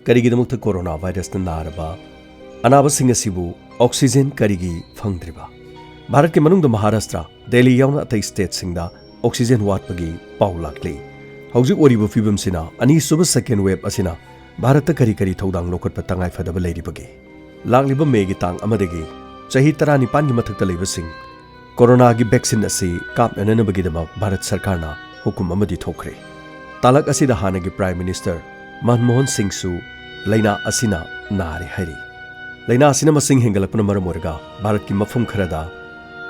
ꯀꯔꯤꯒꯤꯗꯃꯛꯇ ꯀꯣꯔꯣꯅꯥ ꯚꯥꯏꯔꯁꯅ ꯅꯥꯔꯕ ꯑꯅꯥꯕꯁꯤꯡ ꯑꯁꯤꯕꯨ ꯑꯣꯛꯁꯤꯖꯦꯟ ꯀꯔꯤꯒꯤ ꯐꯪꯗ꯭ꯔꯤꯕ? ꯚꯥꯔꯠꯀꯤ ꯃꯅꯨꯡꯗ ꯃꯍꯥꯔꯥꯁꯇ꯭ꯔ, ꯗꯦꯜꯂꯤ ꯌꯥꯎꯅ ꯑꯇꯩ ꯁ꯭ꯇꯦꯠꯁꯤꯡꯗ ꯑꯣꯛꯁꯤꯖꯦꯟ ꯋꯥꯠꯄꯒꯤ ꯄꯥꯎ ꯂꯥꯛꯂꯤ꯫ ꯍꯧꯖꯤꯛ ꯑꯣꯏꯔꯤꯕ ꯐꯤꯚꯝꯁꯤꯅ ꯑꯅꯤꯁꯨꯕ ꯁꯦꯀꯦꯟ ꯋꯦꯕ ꯑꯁꯤꯅ ꯚꯥꯔꯠꯇ ꯀꯔꯤ ꯊꯧꯗꯥꯡ ꯂꯧꯈꯠꯄ ꯇꯉꯥꯏꯐꯗꯕ ꯂꯩꯔꯤꯕꯒꯦ? ꯂꯥꯛꯂꯤꯕ ꯃꯦꯒꯤ ꯇꯥꯡ 1ꯗꯒꯤ ꯆꯍꯤ 19ꯒꯤ ꯃꯊꯛꯇ ꯂꯩꯕꯁꯤꯡ ꯀꯣꯔꯣꯅꯥꯒꯤ ꯚꯦꯛꯁꯤꯟ ꯑꯁꯤ ꯀꯥꯞꯅꯅꯕꯒꯤꯗꯃꯛ ꯚꯥꯔꯠ ꯁꯔꯀꯥꯔꯅ ꯍꯨꯀꯨꯝ ꯑꯃꯗꯤ ꯊꯣꯛꯈ꯭ꯔꯦ꯫ ꯇꯥꯂꯛ ꯑꯁꯤꯗ ꯍꯥꯟꯅꯒꯤ ꯄ꯭ꯔꯥꯏꯝ ꯃꯤꯅꯤꯁꯇꯔ ꯃꯟꯃꯣꯍꯟ ꯁꯤꯡꯁꯨ ꯂꯩꯅꯥ ꯑꯁꯤꯅ ꯅꯥꯔꯦ ꯍꯥꯏꯔꯤ꯫ ꯂꯩꯅꯥ ꯑꯁꯤꯅ ꯃꯁꯤꯡ ꯍꯦꯟꯒꯠꯂꯛꯄꯅ ꯃꯔꯝ ꯑꯣꯏꯔꯒ ꯚꯥꯔꯠꯀꯤ ꯃꯐꯝ ꯈꯔꯗ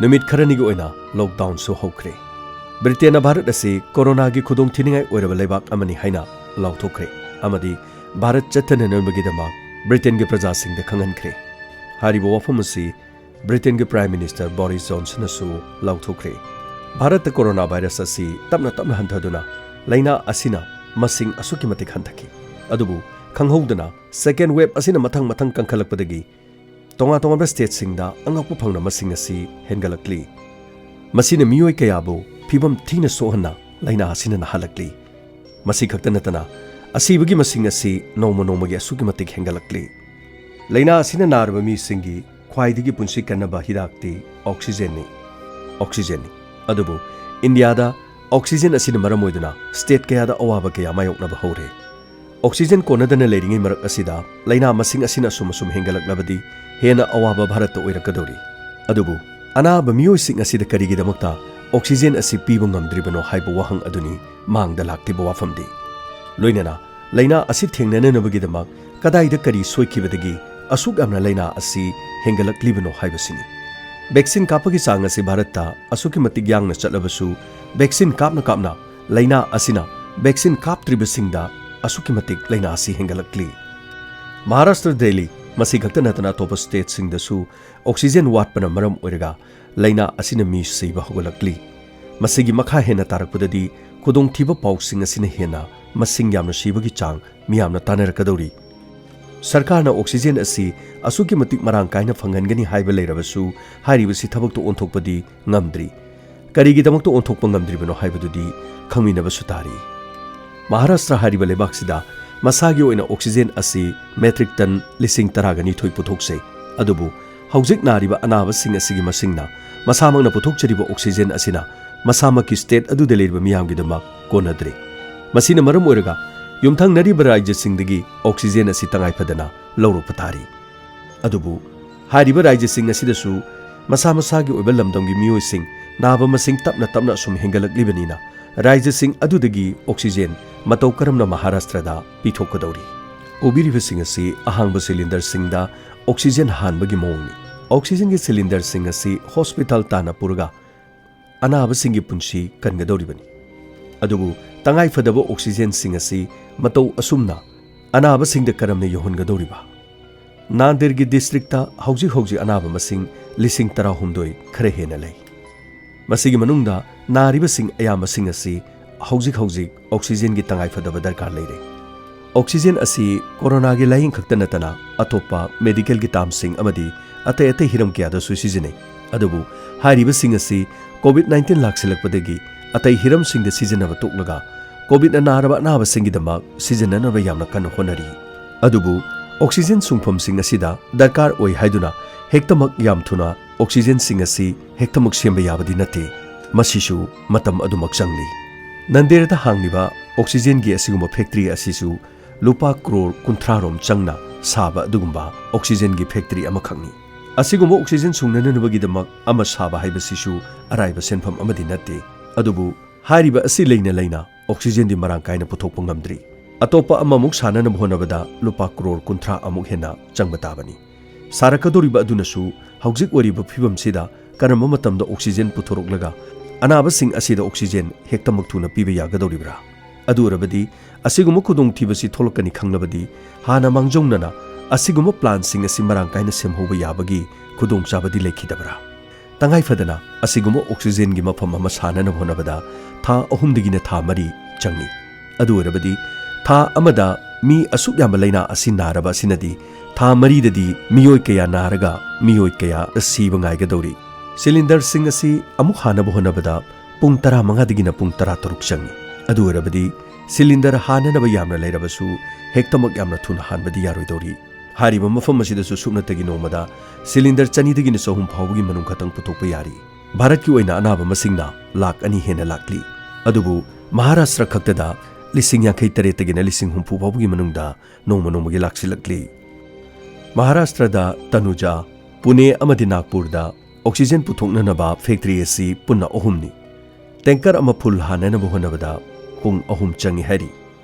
ꯅꯨꯃꯤꯠ ꯈꯔꯅꯤꯒꯤ ꯑꯣꯏꯅ ꯂꯣꯛꯗꯥꯎꯟꯁꯨ ꯍꯧꯈ꯭ꯔꯦ꯫ ꯕ꯭ꯔꯤꯇꯦꯟꯅ ꯚꯥꯔꯠ ꯑꯁꯤ ꯀꯣꯔꯣꯅꯥꯒꯤ ꯈꯨꯗꯣꯡꯊꯤꯅꯤꯡꯉꯥꯏ ꯑꯣꯏꯔꯕ ꯂꯩꯕꯥꯛ ꯑꯃꯅꯤ ꯍꯥꯏꯅ ꯂꯥꯎꯊꯣꯛꯈ꯭ꯔꯦ ꯑꯃꯗꯤ ꯚꯥꯔꯠ ꯆꯠꯊꯅꯅꯕꯒꯤꯗꯃꯛ ꯕ꯭ꯔꯤꯇꯦꯟꯒꯤ प्रजाꯁꯤꯡꯗ ꯈꯪꯍꯟꯈ꯭ꯔꯦ꯫ ꯍꯥꯏꯔꯤꯕ ꯋꯥꯐꯝ ꯑꯁꯤ ꯕ꯭ꯔꯤꯇꯦꯟꯒꯤ ꯄ꯭ꯔꯥꯏꯝ ꯃꯤꯅꯤꯁꯇꯔ ꯕꯣꯔꯤꯁ ꯖꯣꯟꯁꯟꯅꯁꯨ ꯂꯥꯎꯊꯣꯛꯈ꯭ꯔꯦ꯫ ꯚꯥꯔꯠꯇ ꯀꯣꯔꯣꯅꯥ ꯚꯥꯏꯔꯁ ꯑꯁꯤ ꯇꯞꯅ ꯍꯟꯊꯗꯨꯅ ꯂꯩꯅꯥ ꯑꯁꯤꯅ ꯃꯁꯤꯡ ꯑꯁꯨꯛꯀꯤ ꯃꯇꯤꯛ ꯍꯟꯊꯈꯤ꯫ ꯑꯗꯨꯕꯨ ꯈꯪꯍꯧꯗꯅ ꯁꯦꯀꯦꯟ ꯋꯦꯕ ꯑꯁꯤꯅ ꯃꯊꯪ ꯀꯟꯈꯠꯂꯛꯄꯗꯒꯤ ꯇꯣꯉꯥꯟꯕ ꯁ꯭ꯇꯦꯠꯁꯤꯡꯗ ꯑꯉꯛꯄ ꯐꯪꯅ ꯃꯁꯤꯡ ꯑꯁꯤ ꯍꯦꯟꯒꯠꯂꯛꯂꯤ꯫ ꯃꯁꯤꯅ ꯃꯤꯑꯣꯏ ꯀꯌꯥꯕꯨ ꯐꯤꯚꯝ ꯊꯤꯅ ꯁꯣꯛꯍꯟꯅ ꯂꯩꯅꯥ ꯑꯁꯤꯅ ꯅꯥꯍꯜꯂꯛꯂꯤ꯫ ꯃꯁꯤ ꯈꯛꯇ ꯅꯠꯇꯅ ꯑꯁꯤꯕꯒꯤ ꯃꯁꯤꯡ ꯑꯁꯤ ꯅꯣꯡꯃꯒꯤ ꯑꯁꯨꯛꯀꯤ ꯃꯇꯤꯛ ꯍꯦꯟꯒꯠꯂꯛꯂꯤ꯫ ꯂꯩꯅꯥ ꯑꯁꯤꯅ ꯅꯥꯔꯕ ꯃꯤꯁꯤꯡꯒꯤ ꯈ꯭ꯋꯥꯏꯗꯒꯤ ꯄꯨꯟꯁꯤ ꯀꯟꯅꯕ ꯍꯤꯗꯥꯛꯇꯤ ꯑꯣꯛꯁꯤꯖꯦꯟꯅꯤ꯫ ꯑꯗꯨꯕꯨ ꯏꯟꯗꯤꯌꯥꯗ ꯑꯣꯛꯁꯤꯖꯦꯟ ꯑꯁꯤꯅ ꯃꯔꯝ ꯑꯣꯏꯗꯨꯅ ꯁ꯭ꯇꯦꯠ ꯀꯌꯥꯗ ꯑꯋꯥꯕ ꯀꯌꯥ ꯃꯥꯌꯣꯛꯅꯕ ꯍꯧꯔꯦ꯫ ꯑꯣꯛꯁꯤꯖꯦꯟ ꯀꯣꯟꯅꯗꯅ ꯂꯩꯔꯤꯉꯩ ꯃꯔꯛ ꯑꯁꯤꯗ ꯂꯩꯅꯥ ꯃꯁꯤꯡ ꯑꯁꯤꯅ ꯑꯁꯨꯝ ꯍꯦꯟꯒꯠꯂꯛꯂꯕꯗꯤ ꯍꯦꯟꯅ ꯑꯋꯥꯕ ꯚꯥꯔꯠꯇ ꯑꯣꯏꯔꯛꯀꯗꯧꯔꯤ꯫ ꯑꯗꯨꯕꯨ ꯑꯅꯥꯕ ꯃꯤꯑꯣꯏꯁꯤꯡ ꯑꯁꯤꯗ ꯀꯔꯤꯒꯤꯗꯃꯛꯇ ꯑꯣꯛꯁꯤꯖꯦꯟ ꯑꯁꯤ ꯄꯤꯕ ꯉꯝꯗ꯭ꯔꯤꯕꯅꯣ ꯍꯥꯏꯕ ꯋꯥꯍꯪ ꯑꯗꯨꯅꯤ ꯃꯥꯡꯗ ꯂꯥꯛꯂꯤꯕ ꯋꯥꯐꯝꯗꯤ꯫ ꯂꯣꯏꯅꯅ ꯂꯩꯅꯥ ꯑꯁꯤ ꯊꯦꯡꯅꯅꯕꯒꯤꯗꯃꯛ ꯀꯗꯥꯏꯗ ꯀꯔꯤ ꯁꯣꯏꯈꯤꯕꯗꯒꯤ ꯑꯁꯨꯛ ꯌꯥꯝꯅ ꯂꯩꯅꯥ ꯑꯁꯤ ꯍꯦꯟꯒꯠꯂꯛꯂꯤꯕꯅꯣ ꯍꯥꯏꯕꯁꯤꯅꯤ꯫ ꯚꯦꯛꯁꯤꯟ ꯀꯥꯞꯄꯒꯤ ꯆꯥꯡ ꯑꯁꯤ ꯚꯥꯔꯠꯇ ꯑꯁꯨꯛꯀꯤ ꯃꯇꯤꯛ ꯌꯥꯡꯅ ꯆꯠꯂꯕꯁꯨ ꯚꯦꯛꯁꯤꯟ ꯀꯥꯞꯅ ꯂꯩꯅꯥ ꯑꯁꯤꯅ ꯚꯦꯛꯁꯤꯟ ꯀꯥꯞꯇ꯭ꯔꯤꯕꯁꯤꯡꯗ ꯑꯁꯨꯛꯀꯤ ꯃꯇꯤꯛ ꯂꯩꯅꯥ ꯑꯁꯤ ꯍꯦꯟꯒꯠꯂꯛꯂꯤ꯫ ꯃꯍꯥꯔꯥꯁꯇ꯭ꯔ, ꯗꯦꯜꯂꯤ ꯃꯁꯤ ꯈꯛꯇ ꯅꯠꯇꯅ ꯑꯇꯣꯞꯄ ꯁ꯭ꯇꯦꯠꯁꯤꯡꯗꯁꯨ ꯑꯣꯛꯁꯤꯖꯦꯟ ꯋꯥꯠꯄꯅ ꯃꯔꯝ ꯑꯣꯏꯔꯒ ꯂꯩꯅꯥ ꯑꯁꯤꯅ ꯃꯤ ꯁꯤꯕ ꯍꯧꯒꯠꯂꯛꯂꯤ꯫ ꯃꯁꯤꯒꯤ ꯃꯈꯥ ꯍꯦꯟꯅ ꯇꯥꯔꯛꯄꯗꯗꯤ ꯈꯨꯗꯣꯡꯊꯤꯕ ꯄꯥꯎꯁꯤꯡ ꯑꯁꯤꯅ ꯍꯦꯟꯅ ꯃꯁꯤꯡ ꯌꯥꯝꯅ ꯁꯤꯕꯒꯤ ꯆꯥꯡ ꯃꯤꯌꯥꯝꯅ ꯇꯥꯟꯅꯔꯛꯀꯗꯧꯔꯤ꯫ ꯁꯔꯀꯥꯔꯅ ꯑꯣꯛꯁꯤꯖꯦꯟ ꯑꯁꯤ ꯑꯁꯨꯛꯀꯤ ꯃꯇꯤꯛ ꯃꯔꯥꯡ ꯀꯥꯏꯅ ꯐꯪꯍꯟꯒꯅꯤ ꯍꯥꯏꯕ ꯂꯩꯔꯕꯁꯨ ꯍꯥꯏꯔꯤꯕꯁꯤ ꯊꯕꯛꯇ ꯑꯣꯟꯊꯣꯛꯄꯗꯤ ꯉꯝꯗ꯭ꯔꯤ꯫ ꯀꯔꯤꯒꯤꯗꯃꯛꯇ ꯑꯣꯟꯊꯣꯛꯄ ꯉꯝꯗ꯭ꯔꯤꯕꯅꯣ ꯍꯥꯏꯕꯗꯨꯗꯤ ꯈꯪꯃꯤꯟꯅꯕꯁꯨ ꯇꯥꯔꯤ꯫ ꯃꯍꯥꯔꯥꯁꯇ꯭ꯔ ꯍꯥꯏꯔꯤꯕ ꯂꯩꯕꯥꯛꯁꯤꯗ ꯃꯁꯥꯒꯤ ꯑꯣꯏꯅ ꯑꯣꯛꯁꯤꯖꯦꯟ ꯑꯁꯤ ꯃꯦꯇ꯭ꯔꯤꯛ ꯇꯟ 12,000 ꯄꯨꯊꯣꯛꯆꯩ꯫ ꯑꯗꯨꯕꯨ ꯍꯧꯖꯤꯛ ꯅꯥꯔꯤꯕ ꯑꯅꯥꯕꯁꯤꯡ ꯑꯁꯤꯒꯤ ꯃꯁꯤꯡꯅ ꯃꯁꯥꯃꯛꯅ ꯄꯨꯊꯣꯛꯆꯔꯤꯕ ꯑꯣꯛꯁꯤꯖꯦꯟ ꯑꯁꯤꯅ ꯃꯁꯥꯃꯛꯀꯤ ꯁ꯭ꯇꯦꯠ ꯑꯗꯨꯗ ꯂꯩꯔꯤꯕ ꯃꯤꯌꯥꯝꯒꯤꯗꯃꯛ ꯀꯣꯟꯅꯗ꯭ꯔꯦ꯫ ꯃꯁꯤꯅ ꯃꯔꯝ ꯑꯣꯏꯔꯒ ꯌꯨꯝꯊꯪꯅꯔꯤꯕ ꯔꯥꯖ꯭ꯌꯁꯤꯡꯗꯒꯤ ꯑꯣꯛꯁꯤꯖꯦꯟ ꯑꯁꯤ ꯇꯉꯥꯏꯐꯗꯅ ꯂꯧꯔꯛꯄ ꯇꯥꯔꯤ꯫ ꯑꯗꯨꯕꯨ ꯍꯥꯏꯔꯤꯕ ꯔꯥꯖ꯭ꯌꯁꯤꯡ ꯑꯁꯤꯗꯁꯨ ꯃꯁꯥꯒꯤ ꯑꯣꯏꯕ ꯂꯝꯗꯝꯒꯤ ꯃꯤꯑꯣꯏꯁꯤꯡ ꯅꯥꯕ ꯃꯁꯤꯡ ꯇꯞꯅ ꯑꯁꯨꯝ ꯍꯦꯟꯒꯠꯂꯛꯂꯤꯕꯅꯤꯅ ꯔꯥꯖ꯭ꯌꯁꯤꯡ ꯑꯗꯨꯗꯒꯤ ꯑꯣꯛꯁꯤꯖꯦꯟ ꯃꯇꯧ ꯀꯔꯝꯅ ꯃꯍꯥꯔꯥꯁꯇ꯭ꯔꯗ ꯄꯤꯊꯣꯛꯀꯗꯧꯔꯤ? ꯎꯕꯤꯔꯤꯕꯁꯤꯡ ꯑꯁꯤ ꯑꯍꯥꯡꯕ ꯁꯤꯂꯤꯟꯗꯔꯁꯤꯡꯗ ꯑꯣꯛꯁꯤꯖꯦꯟ ꯍꯥꯟꯕꯒꯤ ꯃꯑꯣꯡꯅꯤ꯫ ꯑꯣꯛꯁꯤꯖꯦꯟꯒꯤ ꯁꯤꯂꯤꯟꯗꯔꯁꯤꯡ ꯑꯁꯤ ꯍꯣꯁꯄꯤꯇꯥꯜ ꯇꯥꯟꯅ ꯄꯨꯔꯒ ꯑꯅꯥꯕꯁꯤꯡꯒꯤ ꯄꯨꯟꯁꯤ ꯀꯟꯒꯗꯧꯔꯤꯕꯅꯤ꯫ ꯑꯗꯨꯕꯨ ꯇꯉꯥꯏꯐꯗꯕ ꯑꯣꯛꯁꯤꯖꯦꯟꯁꯤꯡ ꯑꯁꯤ ꯃꯇꯧ ꯑꯁꯨꯝꯅ ꯑꯅꯥꯕꯁꯤꯡꯗ ꯀꯔꯝꯅ ꯌꯧꯍꯟꯒꯗꯧꯔꯤꯕ? ꯅꯥꯟꯗꯦꯔꯒꯤ ꯗꯤꯁꯇ꯭ꯔꯤꯛꯇ ꯍꯧꯖꯤꯛ ꯑꯅꯥꯕ ꯃꯁꯤꯡ 19,000 ꯈꯔ ꯍꯦꯟꯅ ꯂꯩ꯫ ꯃꯁꯤꯒꯤ ꯃꯅꯨꯡꯗ ꯅꯥꯔꯤꯕꯁꯤꯡ ꯑꯌꯥꯝꯕꯁꯤꯡ ꯑꯁꯤ ꯍꯧꯖꯤꯛ ꯑꯣꯛꯁꯤꯖꯦꯟꯒꯤ ꯇꯉꯥꯏꯐꯗꯕ ꯗꯔꯀꯥꯔ ꯂꯩꯔꯦ꯫ ꯑꯣꯛꯁꯤꯖꯦꯟ ꯑꯁꯤ ꯀꯣꯔꯣꯅꯥꯒꯤ ꯂꯥꯌꯦꯡ ꯈꯛꯇ ꯅꯠꯇꯅ ꯑꯇꯣꯞꯄ ꯃꯦꯗꯤꯀꯦꯜꯒꯤ ꯇꯥꯝꯁꯤꯡ ꯑꯃꯗꯤ ꯑꯇꯩ ꯍꯤꯔꯝ ꯀꯌꯥꯗꯁꯨ ꯁꯤꯖꯤꯟꯅꯩ꯫ ꯑꯗꯨꯕꯨ ꯍꯥꯏꯔꯤꯕꯁꯤꯡ ꯑꯁꯤ ꯀꯣꯚꯤꯗ-19 ꯂꯥꯛꯁꯤꯜꯂꯛꯄꯗꯒꯤ ꯑꯇꯩ ꯍꯤꯔꯝꯁꯤꯡꯗ ꯁꯤꯖꯤꯟꯅꯕ ꯇꯣꯛꯂꯒ ꯀꯣꯚꯤꯗꯅ ꯅꯥꯔꯕ ꯑꯅꯥꯕꯁꯤꯡꯒꯤꯗꯃꯛ ꯁꯤꯖꯤꯟꯅꯅꯕ ꯌꯥꯝꯅ ꯀꯟꯅ ꯍꯣꯠꯅꯔꯤ꯫ ꯑꯗꯨꯕꯨ ꯑꯣꯛꯁꯤꯖꯦꯟ ꯁꯨꯡꯐꯝꯁꯤꯡ ꯑꯁꯤꯗ ꯗꯔꯀꯥꯔ ꯑꯣꯏ ꯍꯥꯏꯗꯨꯅ ꯍꯦꯛꯇꯃꯛ ꯌꯥꯝ ꯊꯨꯅ ꯑꯣꯛꯁꯤꯖꯦꯟꯁꯤꯡ ꯑꯁꯤ ꯍꯦꯛꯇꯃꯛ ꯁꯦꯝꯕ ꯌꯥꯕꯗꯤ ꯅꯠꯇꯦ꯫ ꯃꯁꯤꯁꯨ ꯃꯇꯝ ꯑꯗꯨꯃꯛ ꯆꯪꯂꯤ꯫ ꯅꯟꯗꯦꯔꯗ ꯍꯥꯡꯂꯤꯕ ꯑꯣꯛꯁꯤꯖꯦꯟꯒꯤ ꯑꯁꯤꯒꯨꯝꯕ ꯐꯦꯛꯇ꯭ꯔꯤ ꯑꯁꯤꯁꯨ ꯂꯨꯄꯥ ꯀ꯭ꯔꯣꯔ 60 ꯆꯪꯅ ꯁꯥꯕ ꯑꯗꯨꯒꯨꯝꯕ ꯑꯣꯛꯁꯤꯖꯦꯟꯒꯤ ꯐꯦꯛꯇ꯭ꯔꯤ ꯑꯃꯈꯛꯅꯤ꯫ ꯑꯁꯤꯒꯨꯝꯕ ꯑꯣꯛꯁꯤꯖꯦꯟ ꯁꯨꯡꯅꯅꯕꯒꯤꯗꯃꯛ ꯑꯃ ꯁꯥꯕ ꯍꯥꯏꯕꯁꯤꯁꯨ ꯑꯔꯥꯏꯕ ꯁꯦꯟꯐꯝ ꯑꯃꯗꯤ ꯅꯠꯇꯦ꯫ ꯑꯗꯨꯕꯨ ꯍꯥꯏꯔꯤꯕ ꯑꯁꯤ ꯂꯩꯅ ꯑꯣꯛꯁꯤꯖꯦꯟꯗꯤ ꯃꯔꯥꯡ ꯀꯥꯏꯅ ꯄꯨꯊꯣꯛꯄ ꯉꯝꯗ꯭ꯔꯤ꯫ ꯑꯇꯣꯞꯄ ꯑꯃꯃꯨꯛ ꯁꯥꯅꯅꯕ ꯍꯣꯠꯅꯕꯗ ꯂꯨꯄꯥ ꯀ꯭ꯔꯣꯔ 60 ꯑꯃꯨꯛ ꯍꯦꯟꯅ ꯆꯪꯕ ꯇꯥꯕꯅꯤ꯫ ꯁꯥꯔꯛꯀꯗꯧꯔꯤꯕ ꯑꯗꯨꯅꯁꯨ ꯍꯧꯖꯤꯛ ꯑꯣꯏꯔꯤꯕ ꯐꯤꯚꯝꯁꯤꯗ ꯀꯔꯝꯕ ꯃꯇꯝꯗ ꯑꯣꯛꯁꯤꯖꯦꯟ ꯄꯨꯊꯣꯔꯛꯂꯒ ꯑꯅꯥꯕꯁꯤꯡ ꯑꯁꯤꯗ ꯑꯣꯛꯁꯤꯖꯦꯟ ꯍꯦꯛꯇꯃꯛ ꯊꯨꯅ ꯄꯤꯕ ꯌꯥꯒꯗꯧꯔꯤꯕ꯭ꯔꯥ? ꯑꯗꯨ ꯑꯣꯏꯔꯕꯗꯤ ꯑꯁꯤꯒꯨꯝꯕ ꯈꯨꯗꯣꯡꯊꯤꯕꯁꯤ ꯊꯣꯛꯂꯛꯀꯅꯤ ꯈꯪꯂꯕꯗꯤ ꯍꯥꯟꯅ ꯃꯥꯡꯖꯧꯅꯅ ꯑꯁꯤꯒꯨꯝꯕ ꯄ꯭ꯂꯥꯟꯁꯤꯡ ꯑꯁꯤ ꯃꯔꯥꯡ ꯀꯥꯏꯅ ꯁꯦꯝꯍꯧꯕ ꯌꯥꯕꯒꯤ ꯈꯨꯗꯣꯡꯆꯥꯕꯗꯤ ꯂꯩꯈꯤꯗꯕ꯭ꯔꯥ? ꯇꯉꯥꯏꯐꯗꯅ ꯑꯁꯤꯒꯨꯝꯕ ꯑꯣꯛꯁꯤꯖꯦꯟꯒꯤ ꯃꯐꯝ ꯑꯃ ꯁꯥꯅꯅꯕ ꯍꯣꯠꯅꯕꯗ ꯊꯥ 3ꯗꯒꯤꯅ ꯊꯥ 4 ꯆꯪꯏ꯫ ꯑꯗꯨ ꯑꯣꯏꯔꯕꯗꯤ ꯊꯥ ꯑꯃꯗ ꯃꯤ ꯑꯁꯨꯛ ꯌꯥꯝꯕ ꯂꯩꯅꯥ ꯑꯁꯤ ꯅꯥꯔꯕ ꯑꯁꯤꯅꯗꯤ ꯊꯥ 4ꯗꯗꯤ ꯃꯤꯑꯣꯏ ꯀꯌꯥ ꯅꯥꯔꯒ ꯃꯤꯑꯣꯏ ꯀꯌꯥ ꯁꯤꯕ ꯉꯥꯏꯒꯗꯧꯔꯤ? ꯁꯤꯂꯤꯟꯗꯔꯁꯤꯡ ꯑꯁꯤ ꯑꯃꯨꯛ ꯍꯥꯟꯅꯕ ꯍꯣꯠꯅꯕꯗ ꯄꯨꯡ 15ꯗꯒꯤꯅ ꯄꯨꯡ 16 ꯆꯪꯏ꯫ ꯑꯗꯨ ꯑꯣꯏꯔꯕꯗꯤ सिलिंडर हाननब यामना लेरबसु हेक्तमक यामना थुना हानबदी यारोइदोरी हारिबा मफम असिदसु सुपनतगी नोमदा सिलिंडर चनीदगी सहूम फाउबगी मनुंग खतंग पुथोकपा यारी भारत की ओइना अनाबा मसिंगना लाख अनि हेना लाखली अदुबु महाराष्ट्र खक्तदा लिसिंग यांखै तरेतगिना लिसिंग हुंफु फाउबगी मनुंगदा नोमगी लाक्सिलक्ली महाराष्ट्रदा तनुजा पुणे अमदि नागपुरदा ऑक्सीजन पुथोकननबा फैक्ट्री असि पुन्ना अहुमनी टैंकर अमा फुल हाननब होनबदा पुंग अहुम चंगी हैरी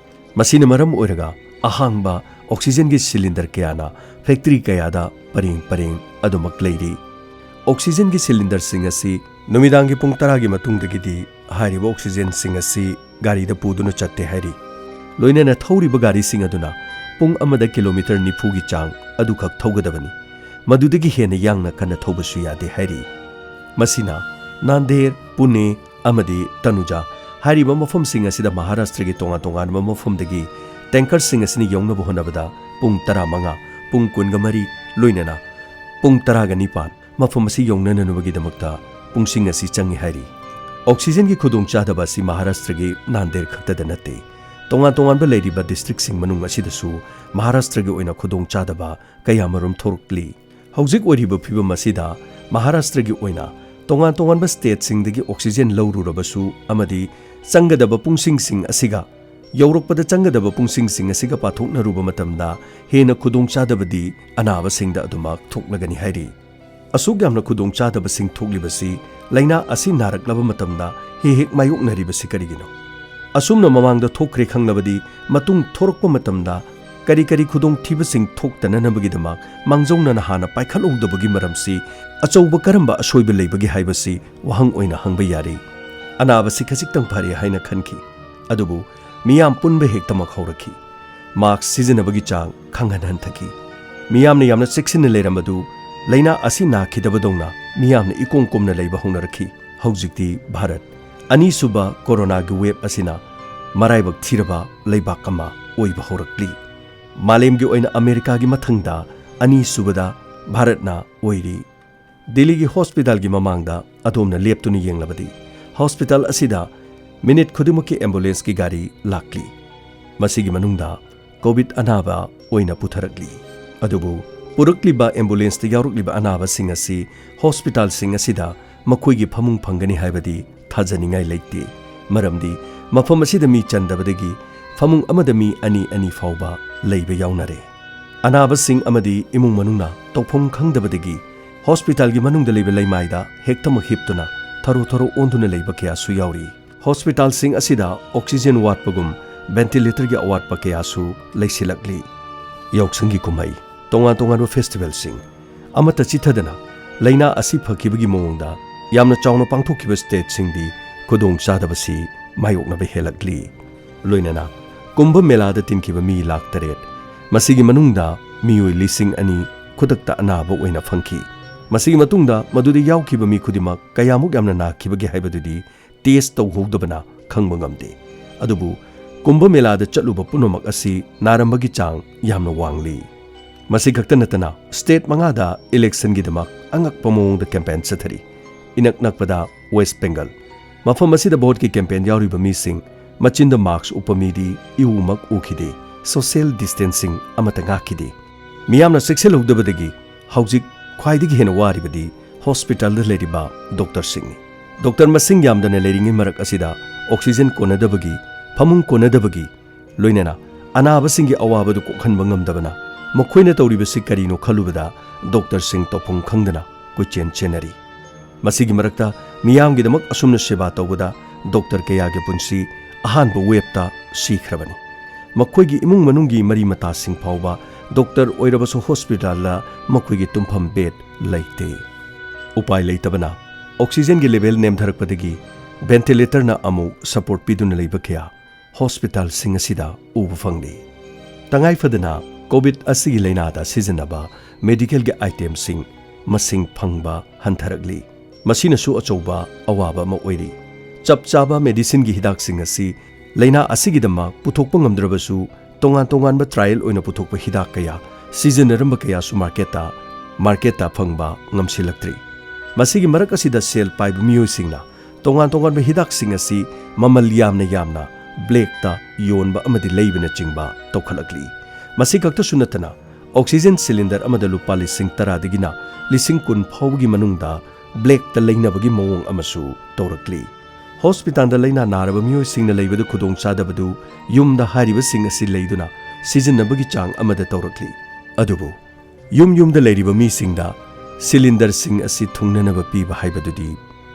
मसीन मरम ओइरगा अहांगबा ऑक्सीजन की सिलिंडर कयाना फैक्ट्री कयादा परेंग परेंग अदुमक लेरी ऑक्सीजन की सिलिंडर सिंग असि नुमिदांगी पुंग 10 की मतुंगदगिदी हारिबा ऑक्सीजन सिंग असि गाड़ीदा पुदुना चट्टे हैरी लोइनना थौरिबा गाड़ी सिंग अदुना पुंग अमदा किलोमीटर 90 की चांग अदुखक थौगदबनी मदुदगी हेना यांगना कन्ना थौबसु यादे हैरी मसीना नांदेड़ पुणे अमदी तनुजा हारिबा मफम सिंग असिदा महाराष्ट्र की तोंगा तोंगानबा मफमदगी टैंकर सिंग असिनी यौनब होनबदा पुंग 15 पुंग 23 लोइनना पुंग 19 मफम असि यौनननुबगीदमक्ता पुंगसिंग असि चंगी हैरी ऑक्सीजन की खुदोंग चादबा असि महाराष्ट्र की नांदेड़ खक्तदा नते तोंगा तोंगानबा लेरिबा डिस्ट्रिक्ट सिंग मनुंग असिदसु महाराष्ट्र की ओइना खुदोंग चादबा कयामरुम थोरक्ली हौजिक ओइरिबा फिबम असिदा महाराष्ट्र की ओइना तोंगा तोंगानबा स्टेट सिंगदगी ऑक्सीजन लौरुरबसु अमदी चंगदबा पुंगसिंग सिंग असिगा यौरकपद चंगदबा पुंगसिंग सिंग असिगा पाथोकनरुबा मतमदा हेना खुदोंग चादबदी अनाबा सिंगदा अदुमक थोकलगनी हैरी असुक यामना खुदोंग चादबा सिंग थोकलिबसि लाइना असि नारकलबा मतमदा हेक मायोकनरिबसि करिगिनो असुमना ममांगदा थोकरे खंगलबदी मतुंग थोरकपा मतमदा करी करी खुदोंग थीबसिंग थोकतननबगीदमक मांगजौनना हाना पाइखलौदबगी मरमसि अचौबा करंबा असोइबा लेबगी हाइबसि वहंग ओइना हंगबा यारी अनाबसि खजिक्तंग फारे हाइना खनखि अदुबु मियाम पुनबा हेक्तमक हौरखि मास्क सिजनबगी चांग खंगहन हंथखि मियामना यामना चेक्सिन लेरमदु लैना असि नाखिदबदौना मियामना इकोंग कोमना लेबा हौनरखि हौजिक्ति भारत अनीसुबा कोरोना गी वेब असिना मराइबक थिरबा लेबाक अमा ओइबा हौरक्ली मालेमगी ओइना अमेरिका की मथंगदा अनीसुबदा भारतना ओइरी दिल्ली की हॉस्पिटल की ममांगदा अदोमना लेप्तुनी येंगलबदी हॉस्पिटल असिदा मिनिट खुदिमुकी एम्बुलेंस की गाड़ी लाक्ली मसिगी मनुंगदा कोविड अनाबा ओइना पुथरक्ली अदुबु पुरक्लिबा एम्बुलेंस ता यारुक्लिबा अनाबा सिंग असि हॉस्पिटल सिंग असिदा मखोइगी फमुंग फंगनी हाइबदी थाजनिंगाई लेते मरमदी मफम असिदा मी चंदबदगी फमुंग अमदा मी अनि अनि फाउबा लेबा याउनरे अनाबा सिंग अमदी इमुंग मनुंगना तौफम खंगदबदगी हॉस्पिटल की मनुंगदा लेबा लेमाइदा हेक्तम हिप्तुना थरो थरो ओंदुना लेबा कयासु याउरी हॉस्पिटल सिंग असिदा ऑक्सीजन वाटपगुम वेंटिलेटर की अवाटपा कयासु लेसिलक्ली यौक्संगी कुमाई तोंगा तोंगान फेस्टिवल सिंग अमता चिथदना लैना असि फकिबगी मोंगदा यामना चावना पांथोकिबा स्टेट सिंगदी खुदोंग चादबसि मायोकनबा हेलक्ली लोइनना कुंभ मेलादा तिनकिबा मी लाख 3 मसिगी मनुंगदा मियोय लिसिंग अनि खुदक्ता अनाबा ओइना फंखि मसिगी मतुंगदा मदुदि यावकिबा मी खुदिमक कयामुक यामना नाखिबगी हाइबदुदि टेस्ट तौहोगदबना खंगबा ngamde अदुबु कुंभ मेलादा चलुबा पुनमक असि नारंबगी चांग यामना वांगली मसि खक्ता नतना स्टेट मंगादा इलेक्शन गिदमक अंगक पमोंगदा कैंपेन चथरी इनक नकपदा वेस्ट बेंगल मफम असिदा बोर्ड की कैंपेन यावरिबा मीसिंग मचिंद मार्क्स उपमीदी इउमक उखिदे सोशल डिस्टेंसिंग अमता ngakhide मियामना सेक्सेल उगदबदगी हौजिक ख्वाइदगी हेन वारिबदी हॉस्पिटल द लेरिबा डॉक्टर सिंह डॉक्टर मसिंग यामदने लेरिंगे मरक असिदा ऑक्सीजन कोनदबगी फमुंग कोनदबगी लोइनना अनाबसिंगी अवाबदु कोखनबा ngamdabana मखोइना तौरिबसि करिनो खलुबदा डॉक्टर सिंह तोफंग खंगदना कुचेन चेनरी मसिगी मरकता मियामगिदमक असुमना सेवा तौबदा डॉक्टर कयागे पुंसी अहानबा वेबता सीख्रबनी मखोइगी इमुंग मनुंगी मरी मता सिंह फाउबा डॉक्टर ओइरबसु हॉस्पिटल ला मखोइगी तुमफम बेड लेते उपाय लेतबना ऑक्सीजन की लेवल नेमधरकपदगी वेंटिलेटर ना अमु सपोर्ट पिदुना लेबकया हॉस्पिटल सिंग असिदा उब फंगदे तंगाई फदना कोविड असिगी लेनादा सिजनबा मेडिकल के आइटम सिंग मसिंग फंगबा हंथरगली मसिनसु अचौबा अवाबा म ओइरी चप चाबा मेडिसिन की हिदाक सिंग असि लेना असिगिदमा पुथोकपा ngamdrabasu tongan tongan ba trial oina puthokpa hidak kaya sizinaramba kaya su marketa phangba ngamsilaktri masigi marak asida sel paibu miyoi singna tongan tongan ba hidak sing asi mamal yamna ब्लेक्ता योनबा अमदि लेबना चिंबा तौखलकली मसी खक्तसु नतना oxygen cylinder अमदा लुपा लिसिंग तरादगिना लिसिंग कुन फाउगी मनुंगदा ब्लेक्ता लेनबगी मवोंग अमसु तौरकली hospital लेना नारब मियोइसिंगना लेबदु खुदोंग चादबदु युमदा हारिबसिंग असि लेदुना सिजनबगी चांग अमदा तौरकली अदुबु युमदा लेरिबा मिसिंगदा cylinder सिंग असि थुंगननबा पीबा हाइबदुदी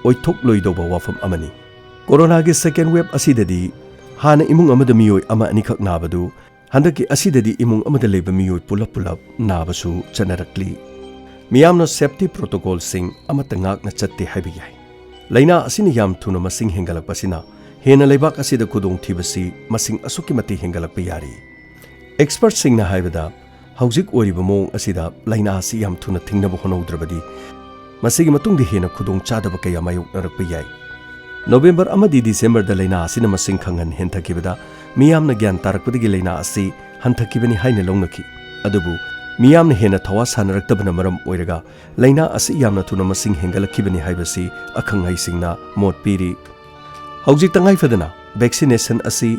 ओइथोक लोइदोबा वाफम अमनी corona के second wave असिददी हाना इमुंग अमदा मियोइ अमा अनिखक नाबदु हंदकी असिददी इमुंग अमदा लेबा मियोइ pull-up pull-up नाबसु चनरकली मियामनो safety protocol सिंग अमता ngakna chatte haibi yai laina asini yam thuna masing hengalakpasina hena leibak asida khudong thibasi masing asuki mati hengalakpa yari expert sing na haibada haujik oriba mong asida laina asi yam thuna thingnabu honaudrabadi masigi matungdi hena khudong chadaba kaya mayok narakpa yai November amadi December da laina asina masing khangan henthakibada miyamna gyan tarakpadagi laina asi hanthakibani haina longnaki adubu miyamna hena thawa sanaraktabana maram oiraga laina asi yamna thuna masing hengalakibani haibasi akhangai singna mot piri haujik tangai fadana vaccination asi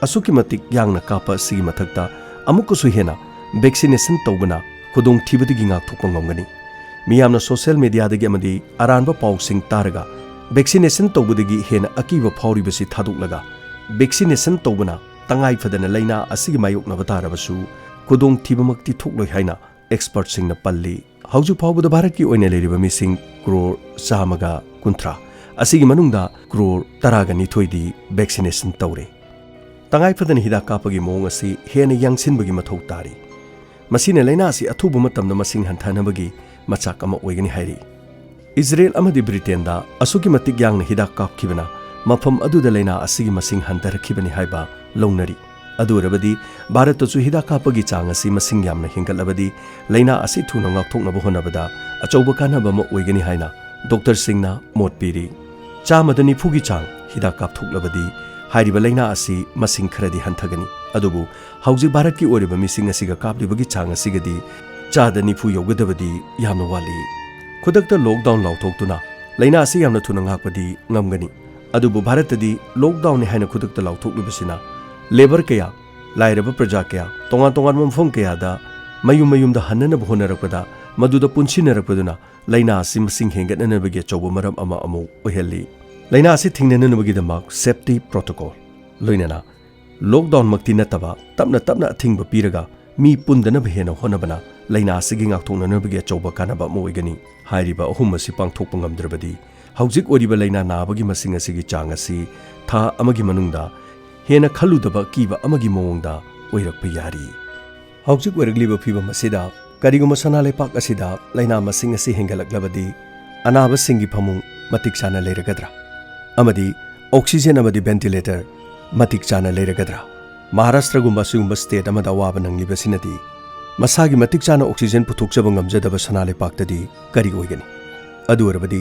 asuki matik yangna kapa asi mathakta amukusu hena vaccination tawbana khudong thibadigi ngak thokpa ngamgani miyamna social media dagi amadi aranba pausing taraga vaccination tawbadagi hena akiba phawribasi thaduk vaccination tawbana tangai fadana laina asigi mayoknaba tarabasu kudong thibamakti thokloi haina expert singna palli hauju phawbada bharat ki oina leriba mising crore samaga kunthra asigi manungda crore taraga ni thoidi vaccination tawre tangai fadana hida kapagi mong asi hena yangsinbagi mathau tari masina laina asi athubu matamna masing hanthanabagi machak ama oigani hairi Israel amadi Britain da asuki matik yangna hida kapkibana mafam aduda laina asigi masing hantarakibani haiba longnari adurabadi Bharat tu hida kapagi chang asi masing yamna hingalabadi laina asi thuna ngakthoknaba honabada achauba kanaba ma oigani haina Dr. Singna mot piri chamadani phugi chang hida kapthoklabadi hairiba laina asi masing kharadi hanthagani adubu hauji Bharat ki oriba mising asiga kaplibagi chang asigadi chadani phu yogadabadi yamna wali khudakta lockdown lauthokuna laina asi yamna thuna ngakpadi ngamgani adubu Bharat tadi lockdown ni haina khudakta lauthoklibasina labor kaya lairaba praja kaya tongan mamfam kaya da mayum da hanana bhonarakpada maduda punchinarakpaduna laina asi masing hengatnanabagi chawba maram ama amu ohelli laina asi thingnanabagi damak safety protocol loinana lockdown makti nataba tapna athingba piraga mi pundana bhena honabana laina asigi ngakthonanabagi chawba kanaba mo oigani hairiba ahum asi pangthokpa ngamdrabadi haujik oriba laina nabagi masing asigi chang asi tha amagi manungda hena khaludaba kiba amagi mawongda oirakpa yari haujik oiragliba phibam asida kariguma sanale pak asida laina masing asi hengalaklabadi anaba singi phamung matik chana leiragadra amadi oxygen amadi ventilator matik chana leiragadra Maharashtra gumba sugumba state amada waba nangliba sinadi masagi matik chana oxygen puthokjaba ngamjadaba sanale paktadi kari oigani adu orabadi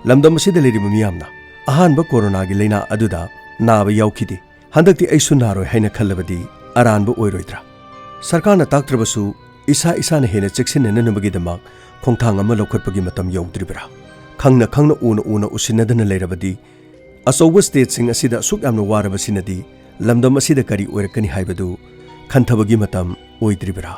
lamdam asida leriba miyamna ahanba corona gi laina aduda naba yaukidi handakti aisu naroi haina khallabadi aranba oiroidra sarkarna taktrabasu isa na hena cheksinanabagi damak khongthang ama lokhatpagi matam yaudribra khangna una usinadana leirabadi asoba state sing asida suk yamna warabasinadi lamdam asida kari oirakani haibadu khantabagi matam oidribra